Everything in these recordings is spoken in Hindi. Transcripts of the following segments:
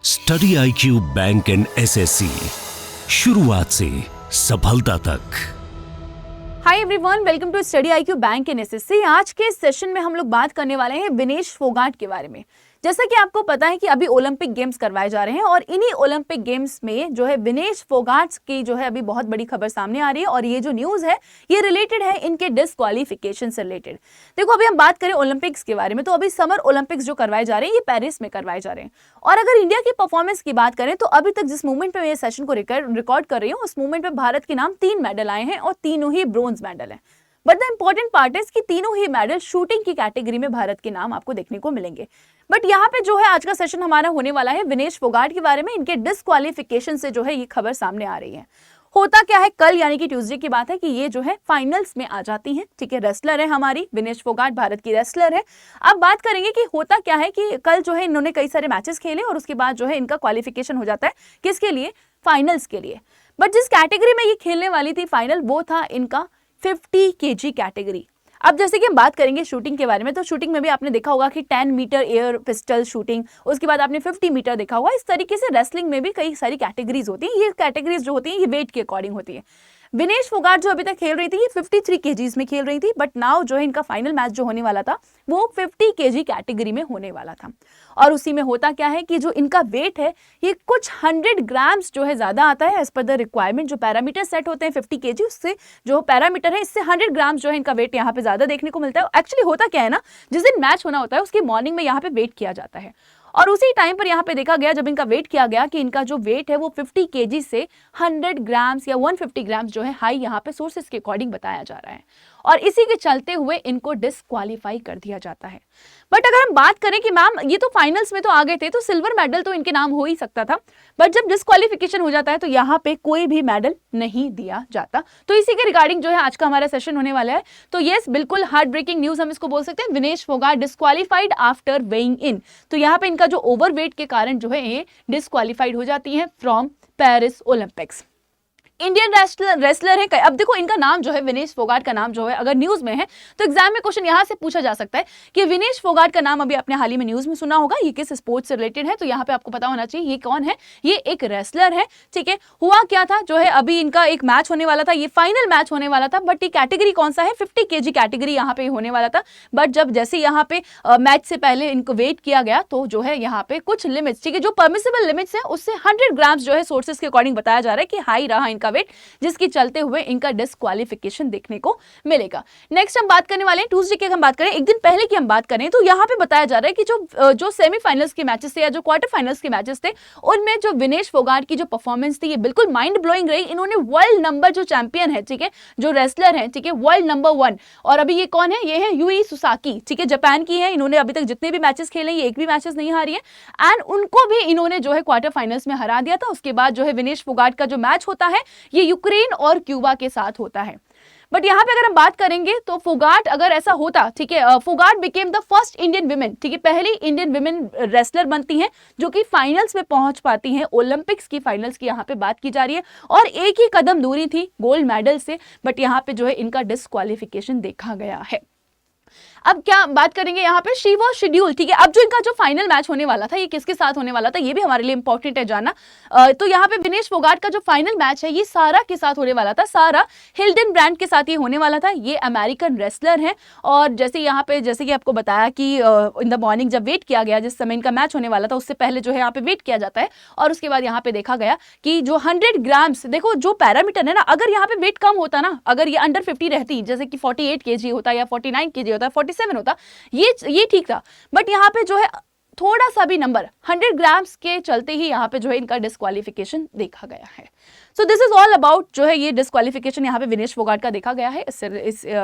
Study IQ Bank and SSC, शुरुआत से सफलता तक। Hi everyone, welcome to Study IQ Bank and SSC। आज के सेशन में हम लोग बात करने वाले हैं विनेश फोगाट के बारे में। जैसा कि आपको पता है कि अभी ओलंपिक गेम्स करवाए जा रहे हैं और इन्हीं ओलंपिक गेम्स में जो है विनेश फोगाट की जो है अभी बहुत बड़ी खबर सामने आ रही है और ये जो न्यूज़ है ये रिलेटेड है इनके डिस्क्वालिफिकेशन से रिलेटेड। देखो, अभी हम बात करें ओलंपिक्स के बारे में तो अभी समर ओलंपिक्स जो करवाए जा रहे हैं ये पेरिस में करवाए जा रहे हैं। और अगर इंडिया की परफॉर्मेंस की बात करें तो अभी तक जिस मूवमेंट पे मैं ये सेशन को रिकॉर्ड कर रही हूँ उस मूवमेंट पे भारत के नाम 3 मेडल आए हैं और तीनों ही ब्रोंज मेडल हैं। But the important part is कि तीनों ही मेडल शूटिंग की कैटेगरी में भारत के नाम आपको देखने को मिलेंगे। बट यहाँ पे जो है आज का सेशन हमारा होने वाला है विनेश फोगाट के बारे में। इनके डिस्क्वालिफिकेशन से जो है ये खबर सामने आ रही है। होता क्या है, कल यानी कि ट्यूसडे की बात है कि ये जो है फाइनल्स में आ जाती हैं। ठीक है, रेसलर है हमारी विनेश फोगाट, भारत की रेसलर है। अब बात करेंगे कि होता क्या है कि कल जो है इन्होंने कई सारे मैचेस खेले और उसके बाद जो है इनका क्वालिफिकेशन हो जाता है किसके लिए, फाइनल्स के लिए। बट जिस कैटेगरी में ये खेलने वाली थी फाइनल वो था इनका 50 kg कैटेगरी। अब जैसे कि हम बात करेंगे शूटिंग के बारे में तो शूटिंग में भी आपने देखा होगा कि 10 मीटर एयर पिस्टल शूटिंग, उसके बाद आपने 50 मीटर देखा होगा। इस तरीके से रेसलिंग में भी कई सारी कैटेगरीज होती हैं। ये कैटेगरीज जो होती हैं ये वेट के अकॉर्डिंग होती है। विनेश फोगाट जो अभी तक खेल रही थी ये 53 kgs में खेल रही थी। बट नाउ जो है इनका फाइनल मैच जो होने वाला था वो 50 kg कैटेगरी में होने वाला था। और उसी में होता क्या है कि जो इनका वेट है ये कुछ 100 ग्राम्स जो है ज्यादा आता है एज पर द रिक्वायरमेंट। जो पैरामीटर सेट होते हैं 50 kg उससे जो पैरामीटर है इससे 100 ग्राम्स जो है इनका वेट यहाँ पे ज्यादा देखने को मिलता है। एक्चुअली होता क्या है ना, जिस दिन मैच होना होता है उसकी मॉर्निंग में यहाँ पे वेट किया जाता है और उसी टाइम पर यहाँ पे देखा गया जब इनका वेट किया गया कि इनका जो वेट है वो 50 kg से 100 ग्राम्स या 150 ग्राम्स जो है हाई यहाँ पे सोर्सेस के अकॉर्डिंग बताया जा रहा है और इसी के चलते हुए इनको डिस्क्वालीफाई कर दिया जाता है। बट अगर हम बात करें कि मैम ये तो फाइनल्स में तो आ गए थे तो सिल्वर मेडल तो इनके नाम हो ही सकता था। बट जब डिस्क्वालिफिकेशन हो जाता है तो यहाँ पे कोई भी मेडल नहीं दिया जाता। तो इसी के रिगार्डिंग जो है आज का हमारा सेशन होने वाला है। तो यस, बिल्कुल हार्ट ब्रेकिंग न्यूज हम इसको बोल सकते हैं। Vinesh Phogat disqualified after weighing in. तो यहाँ पे इनका जो ओवरवेट के कारण जो है ये डिस्क्वालीफाइड हो जाती है from Paris Olympics. Indian wrestler है। अब देखो इनका नाम जो है विनेश फोगाट का नाम जो है अगर न्यूज में है तो एग्जाम में क्वेश्चन यहां से पूछा जा सकता है कि विनेश फोगाट का नाम अभी आपने हाल ही में न्यूज में सुना होगा, ये किस स्पोर्ट्स से रिलेटेड है। तो यहाँ पे आपको पता होना चाहिए ये कौन है। ये एक रेसलर है। ठीक है, हुआ क्या था जो है अभी इनका एक मैच होने वाला था, ये फाइनल मैच होने वाला था। बट ये कैटेगरी कौन सा है, 50 kg कैटेगरी यहाँ पे होने वाला था। बट जब जैसे यहाँ पे मैच से पहले इनको वेट किया गया तो जो है यहाँ पे कुछ लिमिट्स, ठीक है, जो परमिसिबल लिमिट्स है उससे 100 ग्राम्स जो है सोर्सेस के अकॉर्डिंग बताया जा रहा है कि हाई रहा इनका वेट, जिसकी चलते हुए इनका डिस्क्वालिफिकेशन देखने को मिलेगा। नेक्स्ट हम बात करने वाले हैं ट्यूसडे की। हम बात करें एक दिन पहले की हम बात करें तो यहाँ पे बताया जा रहा है कि जो सेमीफाइनल्स के मैचेस थे या जो क्वार्टर फाइनल्स के मैचेस थे उनमें जो विनेश फोगाट की जो परफॉर्मेंस थी ये बिल्कुल माइंड ब्लोइंग रही। इन्होंने वर्ल्ड नंबर जो चैंपियन है, ठीक है, जो रेसलर है, ठीक है, वर्ल्ड नंबर 1, और अभी ये कौन है, ये है यूई सुसाकी, ठीक है, जापान की है। इन्होंने अभी तक जितने भी मैचेस खेले ये एक भी मैचेस नहीं हारी है एंड उनको भी इन्होंने जो है क्वार्टर फाइनल्स में हरा दिया था। उसके बाद जो है विनेश फोगाट का जो मैच होता है ये यूक्रेन और क्यूबा के साथ होता है। बट यहाँ पे अगर हम बात करेंगे तो फोगाट अगर ऐसा होता, ठीक है, Phogat became the first Indian women, ठीक है, पहली इंडियन विमेन रेसलर बनती हैं जो कि फाइनल्स में पहुंच पाती हैं। ओलंपिक्स की फाइनल्स की यहाँ पे बात की जा रही है और एक ही कदम दूरी थी गोल्ड मेडल से। बट यहाँ पे जो है इनका डिस्क्वालिफिकेशन देखा गया है। अब क्या बात करेंगे यहाँ पे, शी वाज शेड्यूल, ठीक है। अब जो इनका जो फाइनल मैच होने वाला था ये किसके साथ होने वाला था ये भी हमारे लिए इंपॉर्टेंट है जानना। तो यहाँ पे विनेश फोगाट का जो फाइनल मैच है ये सारा के साथ होने वाला था। सारा हिल्डेनब्रांड के साथ ये होने वाला था। ये अमेरिकन रेसलर है और जैसे यहाँ पे जैसे कि आपको बताया कि इन द मॉर्निंग जब वेट किया गया जिस समय इनका मैच होने वाला था उससे पहले जो है यहाँ पे वेट किया जाता है और उसके बाद यहाँ पे देखा गया कि जो 100 ग्राम्स, देखो जो पैरामीटर है ना, अगर यहाँ पे वेट कम होता ना, अगर ये अंडर 50 रहती, जैसे कि 48 kg होता या 49 kg होता, 47 होता, ये ठीक था। बट यहाँ पे जो है थोड़ा सा भी नंबर 100 ग्राम्स के चलते ही यहाँ पे जो है इनका डिस्क्वालिफिकेशन देखा गया है। So this is all about जो है ये डिस्क्वालिफिकेशन यहाँ पे विनेश फोगाट का देखा गया है।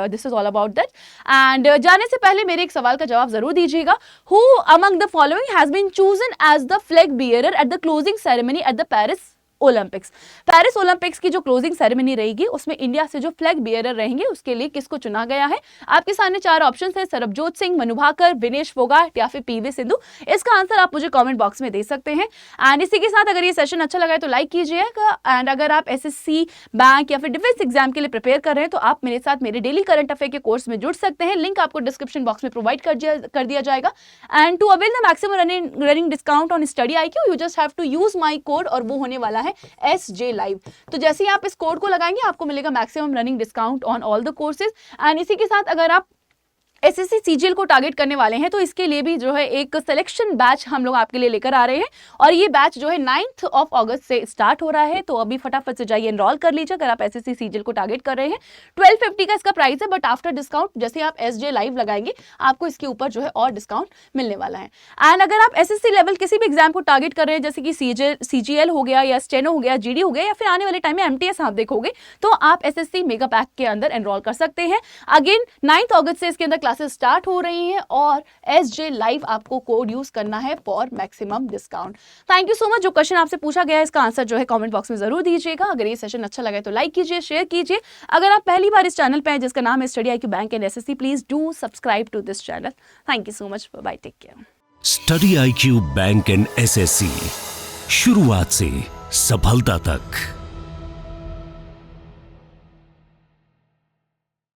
This is all about that. And जाने से पहले मेरे एक सवाल का जवाब जरूर दीजिएगा। Who among the following has been chosen as the flag bearer at the closing ceremony at the Paris Olympics. Paris Olympics की जो क्लोजिंग सेरेमनी रहेगी उसमें इंडिया से जो फ्लैग बियरर रहेंगे उसके लिए किसको चुना गया है? आपके सामने 4 ऑप्शन है, सरबजोत सिंह, मनु भाकर, विनेश फोगाट या फिर पीवी सिंधु। इसका आंसर आप मुझे कमेंट बॉक्स में दे सकते हैं। एंड इसी के साथ अगर ये सेशन अच्छा लगा है तो लाइक कीजिएगा। एंड अगर आप एसएससी, बैंक या फिर डिफेंस एग्जाम के लिए प्रिपेयर कर रहे हैं तो आप मेरे साथ मेरे डेली करंट अफेयर के कोर्स में जुड़ सकते हैं। लिंक आपको डिस्क्रिप्शन बॉक्स में प्रोवाइड कर दिया जाएगा। And to avail the maximum running discount on Study IQ, you just have to use my code और वो होने वाला है SJ Live। तो जैसे ही आप इस कोड को लगाएंगे आपको मिलेगा maximum running discount on all the courses. And इसी के साथ अगर आप एसएससी सीजीएल को टारगेट करने वाले हैं तो इसके लिए भी जो है एक सिलेक्शन बैच हम लोग आपके लिए लेकर आ रहे हैं और ये बैच जो है 9 अगस्त से स्टार्ट हो रहा है। तो अभी फटाफट से जाइए एनरोल कर लीजिए अगर आप एसएससी सीजीएल को टारगेट कर रहे हैं। 1250 का इसका प्राइस है, बट आफ्टर डिस्काउंट जैसे आप SJ Live लगाएंगे आपको इसके ऊपर जो है और डिस्काउंट मिलने वाला है। एंड अगर आप एसएससी लेवल किसी भी एग्जाम को टारगेट कर रहे हैं जैसे कि CGL हो गया या स्टेनो हो गया, GD हो गया या फिर आने वाले टाइम में MTS आप देखोगे तो आप एसएससी मेगा पैक के अंदर एनरोल कर सकते हैं। अगेन 9 अगस्त से इसके अंदर क्लासेस स्टार्ट हो रही हैं और SJ Live आपको कोड यूज करना है for maximum discount. Thank you so much. जो क्वेश्चन आपसे पूछा गया है इसका आंसर जो है कमेंट बॉक्स में जरूर दीजिएगा। अगर ये सेशन अच्छा लगा है तो लाइक कीजिए, शेयर कीजिए। अगर आप पहली बार इस चैनल पे हैं जिसका नाम है Study IQ Bank and SSC, please do subscribe to this channel. Thank you so much, bye, take care. Study IQ Bank and SSC, शुरुआत से सफलता तक।